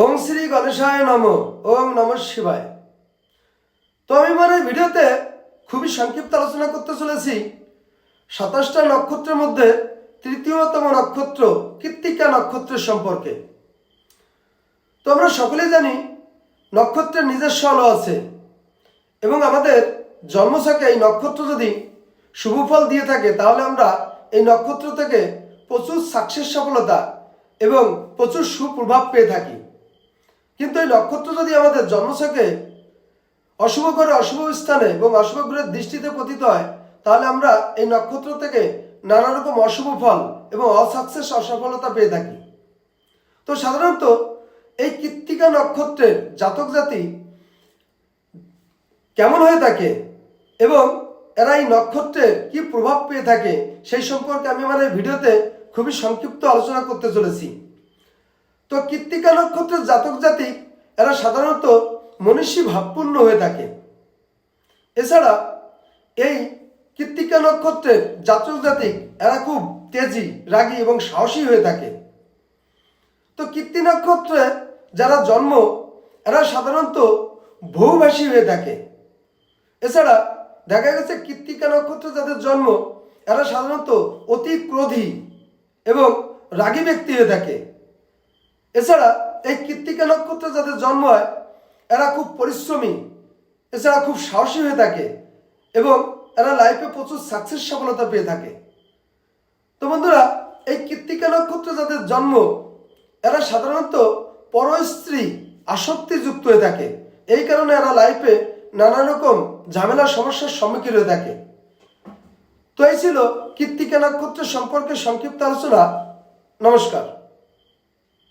ওম শ্রী গণেশায় নম। ওম নম শিবায়। তো আমি ভিডিওতে খুবই সংক্ষিপ্ত আলোচনা করতে চলেছি 27টা নক্ষত্রের মধ্যে তৃতীয়তম নক্ষত্র কৃত্তিকা নক্ষত্রের সম্পর্কে। তো আমরা সকলেই জানি নক্ষত্রের নিজস্ব আলো আছে এবং আমাদের জন্মছকে এই নক্ষত্র যদি শুভ ফল দিয়ে থাকে তাহলে আমরা এই নক্ষত্র থেকে প্রচুর সাকসেস সফলতা এবং প্রচুর সুপ্রভাব পেয়ে থাকি। কিন্তু এই নক্ষত্র যদি আমাদের জন্মছকে অশুভ করে অশুভ স্থানে এবং অশুভ গ্রহের দৃষ্টিতে পতিত হয় তাহলে আমরা এই নক্ষত্র থেকে নানা রকম অশুভ ফল এবং অসাকসেস অসফলতা পেয়ে থাকি। তো সাধারণত এই কৃত্তিকা নক্ষত্রের জাতক জাতি কেমন হয়ে থাকে এবং এরা এই নক্ষত্রের কি প্রভাব পেয়ে থাকে সেই সম্পর্কে আমি আমার এই ভিডিওতে খুবই সংক্ষিপ্ত আলোচনা করতে চলেছি। তো কৃত্তিকা নক্ষত্রের জাতক জাতি এরা সাধারণত মনীষী ভাবপূর্ণ হয়ে থাকে। এছাড়া এই কৃত্তিকা নক্ষত্রের জাতক জাতিক এরা খুব তেজি, রাগী এবং সাহসী হয়ে থাকে। তো কৃত্তি নক্ষত্রে যারা জন্ম এরা সাধারণত বহুভাষী হয়ে থাকে। এছাড়া দেখা গেছে কৃত্তিকা নক্ষত্রে যাদের জন্ম এরা সাধারণত অতি ক্রোধী এবং রাগী ব্যক্তি হয়ে থাকে। এছাড়া এই কৃত্তিকা নক্ষত্রে যাদের জন্ম হয় এরা খুব পরিশ্রমী, এছাড়া খুব সাহসী হয়ে থাকে এবং এরা লাইফে প্রচুর সাকসেস সফলতা পেয়ে থাকে। তো বন্ধুরা, এই কৃত্তিকা নক্ষত্রে যাদের জন্ম এরা সাধারণত পরস্ত্রী আসক্তিযুক্ত হয়ে থাকে। এই কারণে এরা লাইফে নানা রকম ঝামেলা সমস্যার সম্মুখীন হয়ে থাকে। তো এই ছিল কৃত্তিকা নক্ষত্রের সম্পর্কে সংক্ষিপ্ত আলোচনা। নমস্কার।